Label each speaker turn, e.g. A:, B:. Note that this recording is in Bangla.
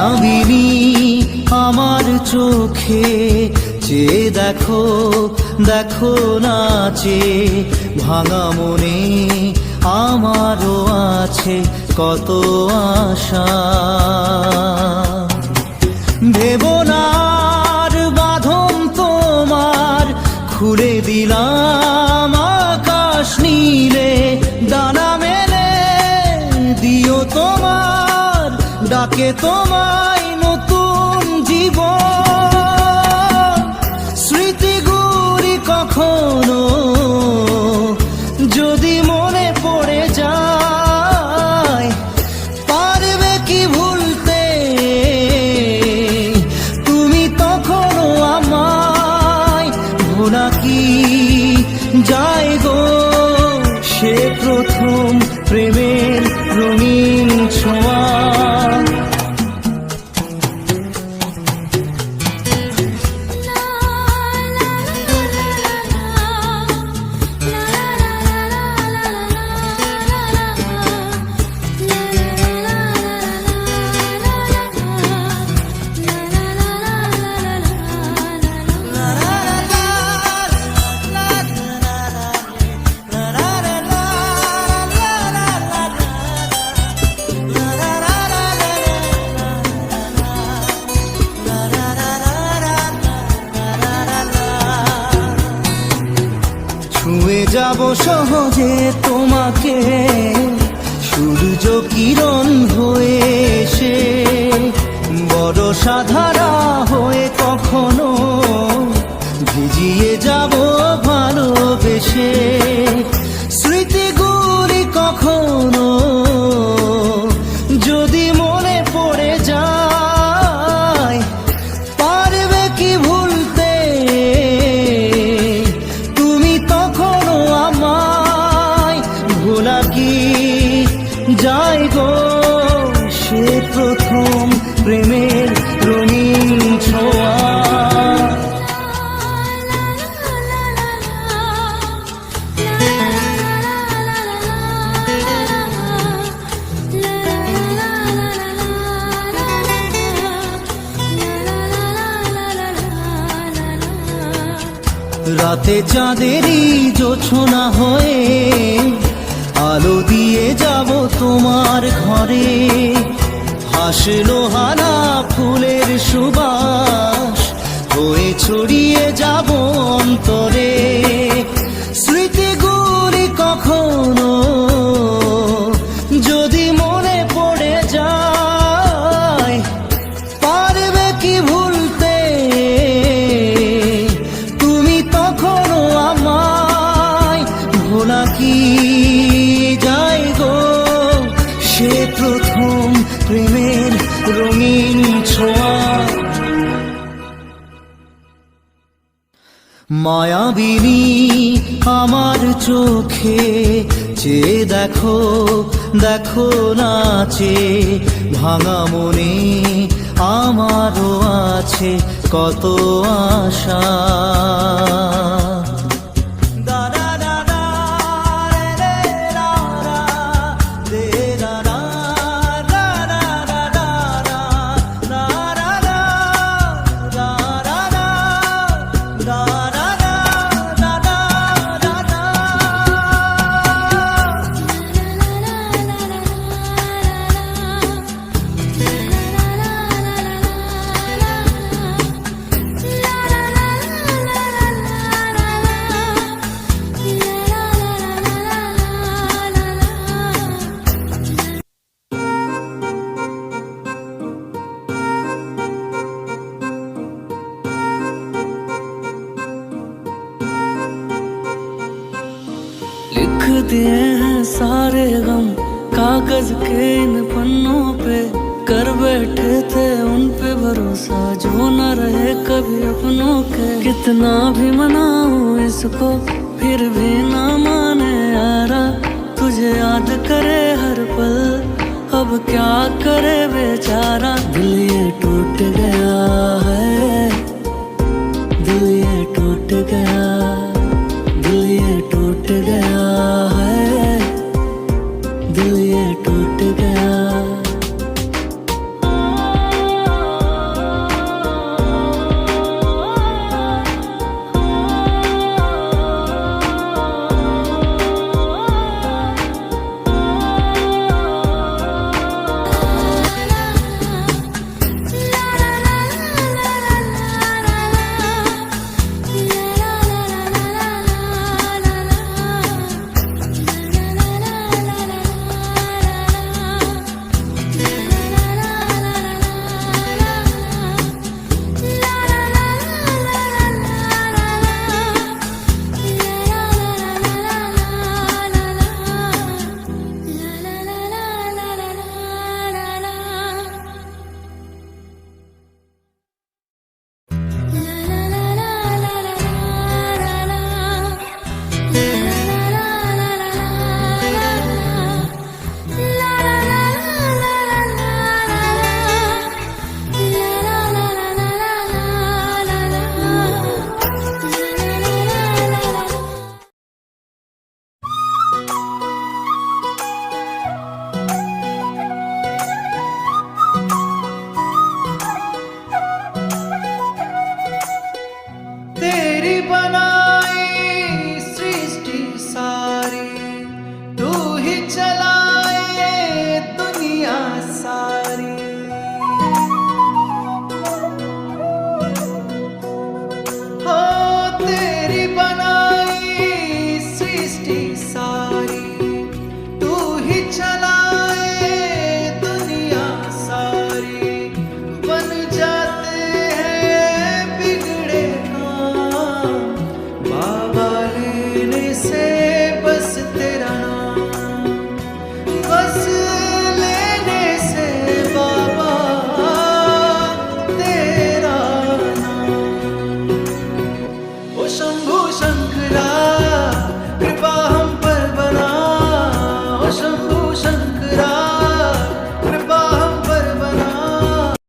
A: মায়াবিনী আমার চোখে চেয়ে দেখো দেখো নাচে ভাঙা মনে আমারও আছে কত আশা। ভেবো না আর বাঁধন তোমার, খুলে দিলাম আকাশ নীলে, ডানা মেলে দিও তোমার ডাকে তোমায় নতুন জীবন। স্মৃতিগুলি কখনো যদি মনে পড়ে যায়, পারবে কি ভুলতে তুমি তখনও আমায়? ভোলা কি যায় গো সে প্রথম প্রেমের রঙিন ছোঁয়া। ছুঁয়ে যাব সহজে তোমাকে সূর্য কিরণ হয়ে এসে, বড় সাধারা হয়ে কখনো ভিজিয়ে যাব ভালোবেসে। স্মৃতিগুলি কখনো যদি মনে পড়ে যায়, পারবে কি ভুলতে তুমি তখনও আমায়? ভোলা কি যায় গো সে প্রথম প্রেমের রঙিন ছোঁয়া। রাতে চাঁদেরই জোছনা হয়ে আলো দিয়ে যাব তোমার ঘরে, হাসলো হানা ফুলের সুবাস হয়ে ছড়িয়ে যাব অন্তরে। স্মৃতিগুলি কখনো যদি মনে পড়ে যায়, পারবে কি ভুলতে তুমি তখনও আমায়? ভোলা কি যায় গো সে প্রথম প্রেমের রঙিন ছোঁয়া। মায়াবিনী আমার চোখে চেয়ে দেখো দেখো নাচে ভাঙা মনে আমারও আছে কত আশা।
B: लिख दिए हैं सारे गम कागज के इन पन्नों पे, कर बैठे थे उन पे भरोसा जो न रहे कभी अपनों के। कितना भी मनाऊं इसको फिर भी ना माने यारा, तुझे याद करे हर पल अब क्या करे बेचारा। दिल ये टूट गया है